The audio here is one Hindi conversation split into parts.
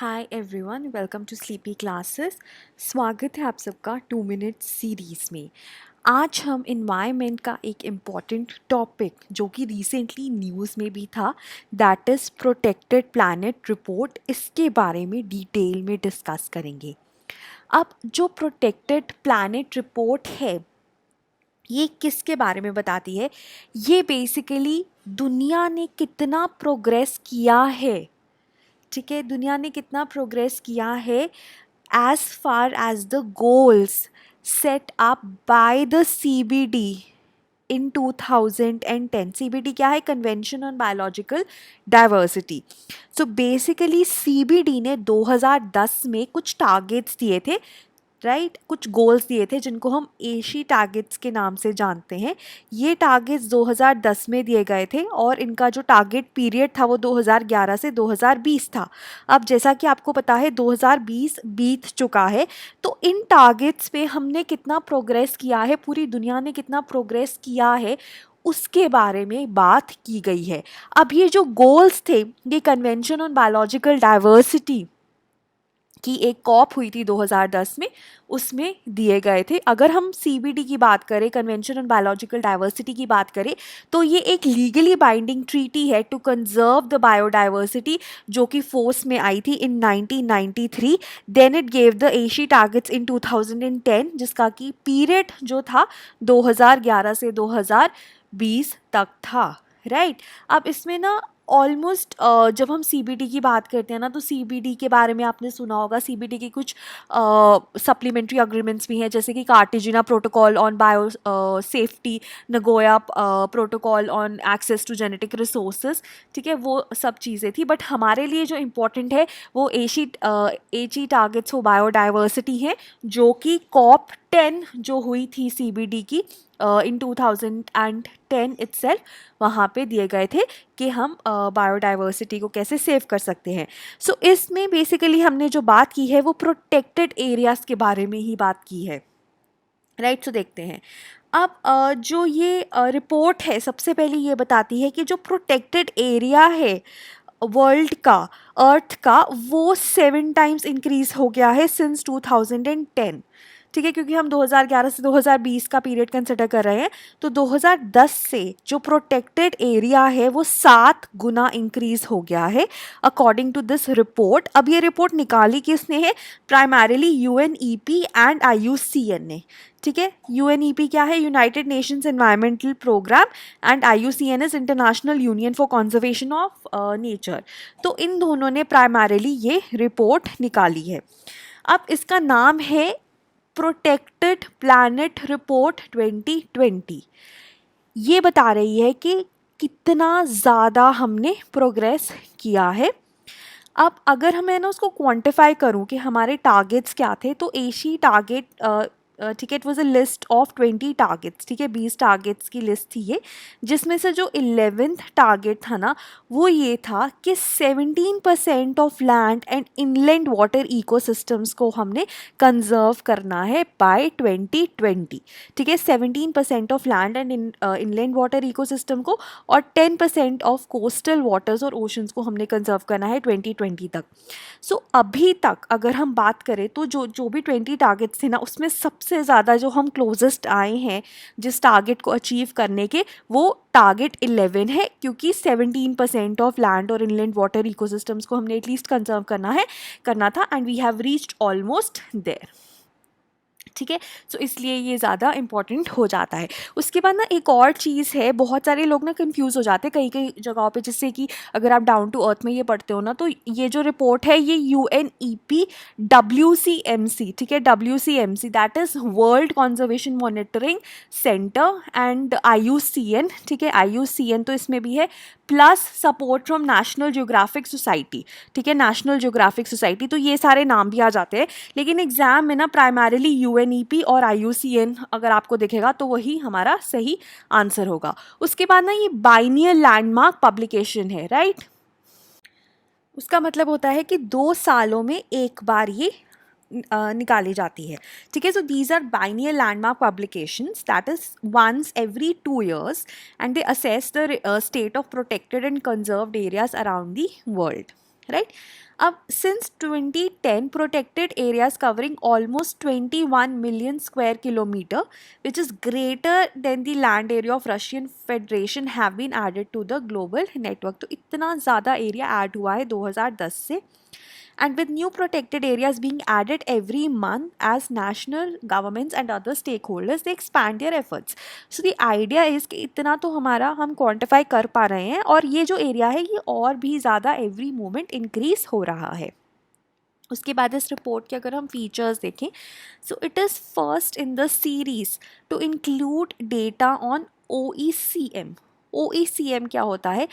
Hi everyone, welcome to sleepy classes. स्वागत है आप सबका 2 मिनट सीरीज़ में। आज हम इन्वायरमेंट का एक इम्पॉर्टेंट टॉपिक जो कि रिसेंटली न्यूज़ में भी था, that is protected planet report, इसके बारे में डिटेल में डिस्कस करेंगे। अब जो प्रोटेक्टेड प्लैनेट रिपोर्ट है, ये किसके बारे में बताती है? ये बेसिकली दुनिया ने कितना प्रोग्रेस किया है, ठीक है, दुनिया ने कितना प्रोग्रेस किया है as far as the goals set up by the CBD in 2010। CBD क्या है? Convention on biological diversity. So basically CBD ने 2010 में कुछ टारगेट्स दिए थे, राइट, कुछ गोल्स दिए थे जिनको हम एशी टारगेट्स के नाम से जानते हैं। ये टारगेट्स 2010 में दिए गए थे और इनका जो टारगेट पीरियड था वो 2011 से 2020 था। अब जैसा कि आपको पता है 2020 बीत चुका है, तो इन टारगेट्स पे हमने कितना प्रोग्रेस किया है, पूरी दुनिया ने कितना प्रोग्रेस किया है, उसके बारे में बात की गई है। अब ये जो गोल्स थे, ये कन्वेंशन ऑन बायोलॉजिकल डाइवर्सिटी की एक कॉप हुई थी 2010 में, उसमें दिए गए थे। अगर हम CBD की बात करें, कन्वेंशन ऑन बायोलॉजिकल डाइवर्सिटी की बात करें, तो ये एक लीगली बाइंडिंग ट्रीटी है टू कंजर्व द बायोडाइवर्सिटी, जो कि फोर्स में आई थी in 1993। Then it gave the Aichi targets in 2010, जिसका कि पीरियड जो था 2011 से 2020 तक था, राइट। अब इसमें ना ऑलमोस्ट जब हम CBD की बात करते हैं ना, तो CBD के बारे में आपने सुना होगा। CBD की कुछ सप्लीमेंट्री अग्रीमेंट्स भी हैं, जैसे कि Cartagena protocol on biosafety, Nagoya protocol on access to genetic resources, ठीक है, वो सब चीज़ें थी। बट हमारे लिए जो इम्पोर्टेंट है वो एची टारगेट्स फॉर बायोडाइवर्सिटी है, जो कि COP10 जो हुई थी CBD की इन 2010 इटसेल्फ, वहाँ पे दिए गए थे कि हम बायोडाइवर्सिटी को कैसे सेव कर सकते हैं। सो इसमें बेसिकली हमने जो बात की है वो प्रोटेक्टेड एरियाज़ के बारे में ही बात की है, राइट। सो देखते हैं अब जो ये रिपोर्ट है, सबसे पहले ये बताती है कि जो प्रोटेक्टेड एरिया है वर्ल्ड का, अर्थ का, वो 7 टाइम्स इंक्रीज हो गया है सिंस 2010, ठीक है। क्योंकि हम 2011 से 2020 का पीरियड कंसिडर कर रहे हैं, तो 2010 से जो प्रोटेक्टेड एरिया है वो 7 गुना इंक्रीज हो गया है अकॉर्डिंग टू दिस रिपोर्ट। अब ये रिपोर्ट निकाली किसने है? प्राइमरीली UNEP एंड IUCN ने, ठीक है। UNEP क्या है? United Nations environmental programme, and IUCN is international union for conservation of nature. तो इन दोनों ने प्राइमरीली ये रिपोर्ट निकाली है। अब इसका नाम है प्रोटेक्टेड प्लैनेट रिपोर्ट 2020। ये बता रही है कि कितना ज़्यादा हमने प्रोग्रेस किया है। अब अगर मैं ना उसको क्वांटिफाई करूं कि हमारे टारगेट्स क्या थे, तो एशी टारगेट, ठीक है, it was a list of 20 targets, ठीक है, 20 टारगेट्स की लिस्ट थी ये, जिसमें से जो 11th टारगेट था ना, वो ये था कि 17% of land and inland water ecosystems को हमने कंजर्व करना है बाय 2020, ठीक है। 17% of land and inland water ecosystem को, और 10% ऑफ कोस्टल वाटर्स और ओशंस को हमने कंजर्व करना है 2020 तक। सो अभी तक अगर हम बात करें तो जो जो भी 20 टारगेट्स थे ना, उसमें सबसे ज़्यादा जो हम क्लोजेस्ट आए हैं जिस टारगेट को अचीव करने के, वो टारगेट 11 है, क्योंकि 17% ऑफ लैंड और इनलैंड वाटर इकोसिस्टम्स को हमने एटलीस्ट कंजर्व करना था, and we have reached almost there, ठीक है। सो इसलिए ये ज़्यादा इंपॉर्टेंट हो जाता है। उसके बाद ना एक और चीज़ है, बहुत सारे लोग ना कंफ्यूज हो जाते हैं कई कई जगहों पे, जैसे कि अगर आप डाउन टू अर्थ में ये पढ़ते हो ना, तो ये जो रिपोर्ट है ये UNEP WCMC, ठीक है, WCMC that is world conservation monitoring centre, and IUCN, ठीक है, IUCN तो इसमें भी है, plus support from national geographic society, ठीक है, नेशनल जियोग्राफिक सोसाइटी। तो ये सारे नाम भी आ जाते हैं, लेकिन एग्जाम में ना प्राइमरीली UNEP और IUCN अगर आपको दिखेगा तो वही हमारा सही आंसर होगा। उसके बाद ना ये बाइनियल लैंडमार्क पब्लिकेशन है, राइट। उसका मतलब होता है कि 2 सालों में एक बार ये निकाली जाती है, ठीक है। So these are biennial landmark publications that is once every 2 years, and they assess the state of protected and conserved areas around the world, right. अब since 2010 protected areas covering almost 21 million square kilometre which is greater than the land area of Russian federation have been added to the global network. तो इतना ज़्यादा एरिया ऐड हुआ है 2010 से। And with new protected areas being added every month as national governments and other stakeholders they expand their efforts. So the idea is कि इतना तो हमारा हम क्वांटिफाई कर पा रहे हैं और ये जो एरिया है ये और भी ज़्यादा एवरी मोमेंट इंक्रीज हो रहा है। उसके बाद इस रिपोर्ट के अगर हम फीचर्स देखें, so it is first in the series to include data on OECM। OECM क्या होता है?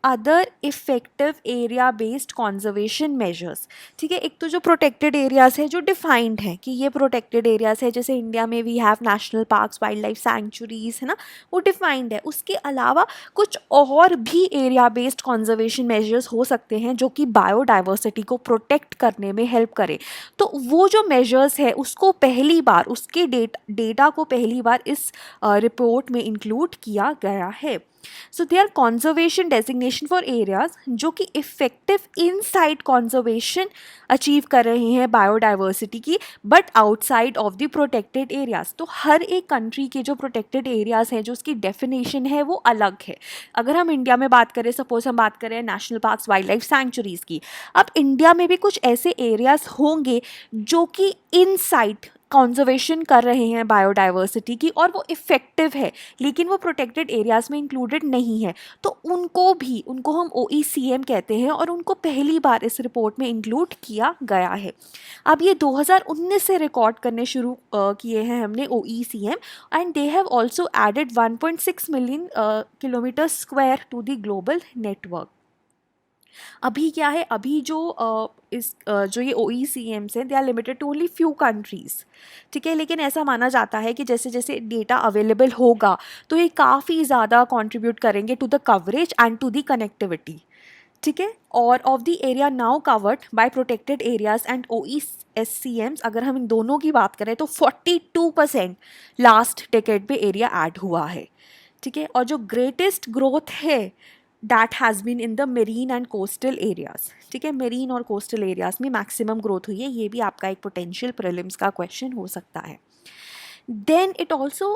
Other effective area based conservation measures. ठीक है, एक तो जो प्रोटेक्टेड एरियाज है जो डिफाइंड है कि ये प्रोटेक्टेड एरियाज है, जैसे इंडिया में we have national parks, wildlife sanctuaries, है ना, वो डिफाइंड है। उसके अलावा कुछ और भी एरिया बेस्ड कॉन्जर्वेशन मेजर्स हो सकते हैं जो कि बायोडाइवर्सिटी को प्रोटेक्ट करने में हेल्प करे। तो वो जो मेजर्स है उसको पहली बार उसके डेटा को पहली बार इस रिपोर्ट में इंक्लूड किया गया है। So they are conservation designation for areas जो कि इफेक्टिव इनसाइड कॉन्जर्वेशन अचीव कर रहे हैं बायोडाइवर्सिटी की, but outside of the protected areas. तो हर एक कंट्री के जो प्रोटेक्टेड एरियाज हैं जो उसकी डेफिनेशन है वो अलग है। अगर हम इंडिया में बात करें, सपोज हम बात करें national parks, wildlife sanctuaries की, अब इंडिया में भी कुछ ऐसे एरियाज होंगे जो कि इनसाइड कॉन्जर्वेशन कर रहे हैं बायोडाइवर्सिटी की और वो इफ़ेक्टिव है, लेकिन वो प्रोटेक्टेड एरियाज़ में इंक्लूडेड नहीं है। तो उनको हम OECM कहते हैं और उनको पहली बार इस रिपोर्ट में इंक्लूड किया गया है। अब ये 2019 से रिकॉर्ड करने शुरू किए हैं हमने OECM, and they have also added 1.6 million kilometre square to the global network. अभी क्या है, अभी जो ये OECMs हैं they are limited to only few countries. ठीक है, लेकिन ऐसा माना जाता है कि जैसे जैसे डेटा अवेलेबल होगा तो ये काफ़ी ज़्यादा कंट्रीब्यूट करेंगे to the coverage and to the connectivity. ठीक है, और of the area now covered by protected areas and OESCMs, अगर हम इन दोनों की बात करें तो 42% लास्ट डेकेड पे एरिया ऐड हुआ है। ठीक है, और जो ग्रेटेस्ट ग्रोथ है that has been in the marine and coastal areas. ठीक है, मेरीन और कोस्टल एरियाज में मैक्सिमम ग्रोथ हुई है। ये भी आपका एक पोटेंशियल प्रीलिम्स का क्वेश्चन हो सकता है। Then it also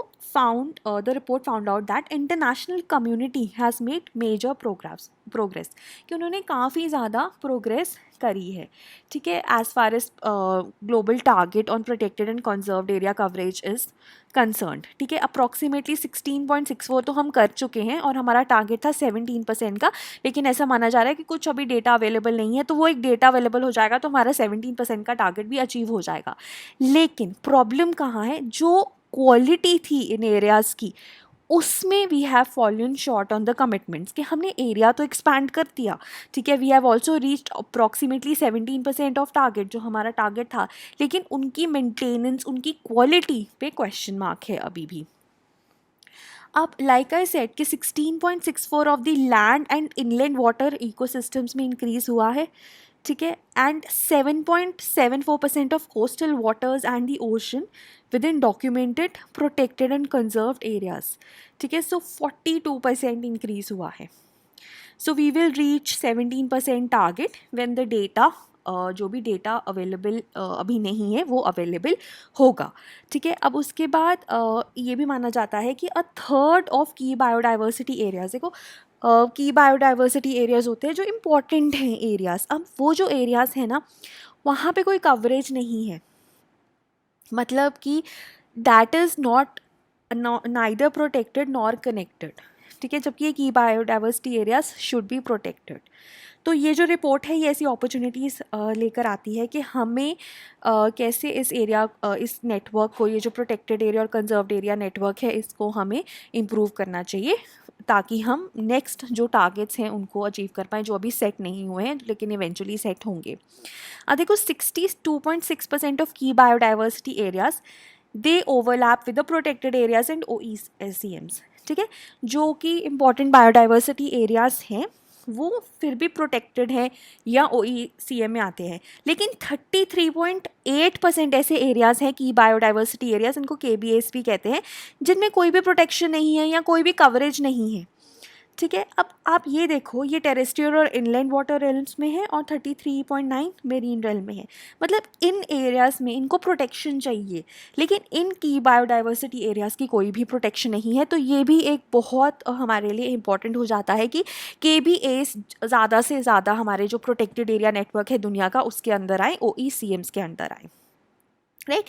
the report found out that international community has made major progress कि उन्होंने काफ़ी ज़्यादा प्रोग्रेस करी है। ठीक है, as far as global target on protected and conserved area coverage is concerned. ठीक है, अप्रॉक्सीमेटली 16.64 तो हम कर चुके हैं और हमारा टारगेट था 17% का, लेकिन ऐसा माना जा रहा है कि कुछ अभी डेटा अवेलेबल नहीं है, तो वो एक डेटा अवेलेबल हो जाएगा तो हमारा 17% का टारगेट भी अचीव हो जाएगा। लेकिन प्रॉब्लम कहाँ है, जो क्वालिटी थी इन एरियाज़ की उसमें we have fallen short on the commitments कि हमने एरिया तो एक्सपैंड कर दिया। ठीक है, we have also reached approximately 17% of target जो हमारा टारगेट था, लेकिन उनकी मेंटेनेंस, उनकी क्वालिटी पे क्वेश्चन मार्क है अभी भी। अब लाइक आई सेड कि 16.64 of the land and inland water ecosystems में इंक्रीज हुआ है। ठीक है, and 7.74% of coastal waters and the ocean within documented protected and conserved areas. ठीक है, सो 42% इंक्रीज हुआ है। So we will reach 17% target when the data जो भी डेटा अवेलेबल अभी नहीं है वो अवेलेबल होगा। ठीक है, अब उसके बाद ये भी माना जाता है कि 1/3 ऑफ की बायोडाइवर्सिटी एरियाज, देखो की बायोडाइवर्सिटी एरियाज होते हैं जो इम्पॉर्टेंट हैं एरियाज़। अब वो जो एरियाज़ हैं ना वहाँ पे कोई कवरेज नहीं है, मतलब कि that is not neither protected nor connected. ठीक है, जबकि ये की biodiversity areas should be protected. तो ये जो रिपोर्ट है ये ऐसी अपॉर्चुनिटीज़ लेकर आती है कि हमें कैसे इस एरिया इस नेटवर्क को, ये जो प्रोटेक्टेड एरिया और कंजर्व्ड एरिया नेटवर्क है, इसको हमें इम्प्रूव करना चाहिए ताकि हम नेक्स्ट जो टारगेट्स हैं उनको अचीव कर पाएँ जो अभी सेट नहीं हुए हैं लेकिन इवेंचुअली सेट होंगे। अब देखो 62.6% ऑफ की biodiversity areas they overlap with the protected areas and OECMs। ठीक है, जो कि इम्पॉर्टेंट बायोडाइवर्सिटी एरियाज़ हैं वो फिर भी प्रोटेक्टेड है या OECM में आते हैं, लेकिन 33.8% ऐसे एरियाज़ हैं कि बायोडाइवर्सिटी एरियाज़, इनको KBAs भी कहते हैं, जिनमें कोई भी प्रोटेक्शन नहीं है या कोई भी कवरेज नहीं है। ठीक है, अब आप ये देखो, ये टेरेस्ट्रियल और इनलैंड वाटर रेल्म्स में है और 33.9 मेरीन रेल्म में है। मतलब इन एरियाज़ में इनको प्रोटेक्शन चाहिए, लेकिन इनकी बायोडाइवर्सिटी एरियाज़ की कोई भी प्रोटेक्शन नहीं है। तो ये भी एक बहुत हमारे लिए इम्पॉर्टेंट हो जाता है कि KBA ज़्यादा से ज़्यादा हमारे जो प्रोटेक्टेड एरिया नेटवर्क है दुनिया का उसके अंदर आए, OECMs के अंदर आए, राइट।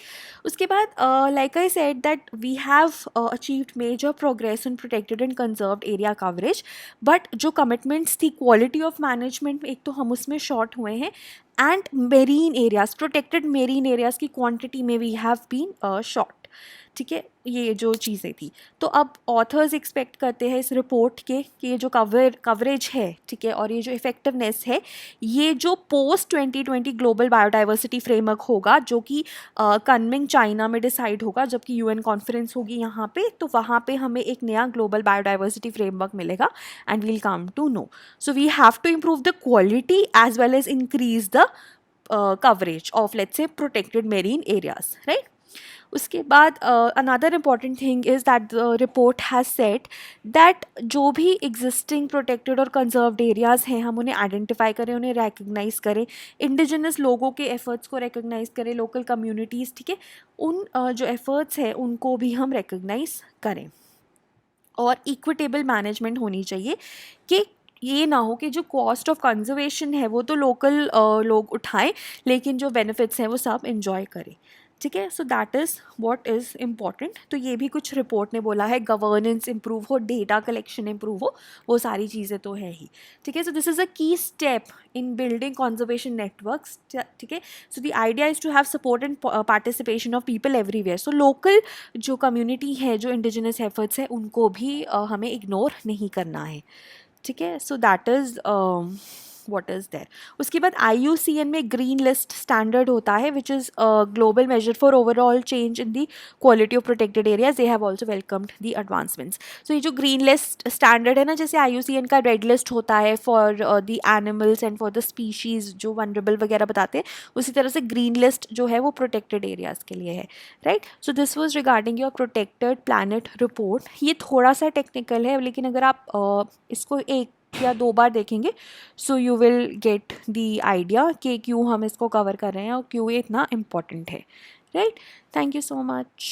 उसके बाद like I said that we have achieved major progress in protected and conserved area coverage, but जो कमिटमेंट्स थी क्वालिटी ऑफ मैनेजमेंट में, एक तो हम उसमें शॉर्ट हुए हैं, and marine areas, protected marine areas की क्वांटिटी में वी हैव बीन शॉर्ट। ठीक है, ये जो चीज़ें थी। तो अब ऑथर्स एक्सपेक्ट करते हैं इस रिपोर्ट के कि ये जो कवरेज है, ठीक है, और ये जो इफेक्टिवनेस है, ये जो पोस्ट 2020 ग्लोबल बायोडाइवर्सिटी फ्रेमवर्क होगा, जो कि कनमिंग चाइना में डिसाइड होगा, जबकि UN कॉन्फ्रेंस होगी यहाँ पे, तो वहाँ पे हमें एक नया ग्लोबल बायोडाइवर्सिटी फ्रेमवर्क मिलेगा, and we'll come to know. So we have to improve the quality as well as increase the coverage of, let's say, protected marine areas, right? उसके बाद another important thing is that the report has set that जो भी एग्जिस्टिंग प्रोटेक्टेड और कंजर्व्ड एरियाज़ हैं, हम उन्हें आइडेंटिफाई करें, उन्हें रिकग्नाइज करें, इंडिजिनस लोगों के एफर्ट्स को रिकग्नाइज करें, लोकल कम्युनिटीज़, ठीक है, उन जो एफर्ट्स हैं उनको भी हम रिकग्नाइज करें। और इक्विटेबल मैनेजमेंट होनी चाहिए कि ये ना हो कि जो कॉस्ट ऑफ कंजर्वेशन है वो तो लोकल लोग उठाएं, लेकिन जो बेनिफिट्स हैं वो सब इन्जॉय करें। ठीक है, so that is what is important. तो ये भी कुछ रिपोर्ट ने बोला है, गवर्नेंस इम्प्रूव हो, डेटा कलेक्शन इम्प्रूव हो, वो सारी चीज़ें तो है ही। ठीक है, so this is a key step in building conservation networks. ठीक है, so the idea is to have support and participation of people everywhere. So local जो कम्युनिटी है, जो इंडिजिनस एफर्ट्स है, उनको भी हमें इग्नोर नहीं करना है। ठीक है, so that is what is there. उसके बाद IUCN में ग्रीन लिस्ट स्टैंडर्ड होता है, which is global measure for overall change in the quality of protected areas. They have also welcomed the advancements. So ये जो ग्रीन लिस्ट स्टैंडर्ड है ना, जैसे IUCN का रेड लिस्ट होता है for the animals and for the species जो वनरेबल वगैरह बताते हैं, उसी तरह से ग्रीन लिस्ट जो है वो प्रोटेक्टेड एरियाज़ के लिए है, right. So this was regarding your protected planet report. ये थोड़ा सा टेक्निकल है, लेकिन अगर आप इसको एक या 2 बार देखेंगे, so you will get the idea कि क्यों हम इसको कवर कर रहे हैं और क्यों ये इतना इम्पॉर्टेंट है, right. Thank you so much.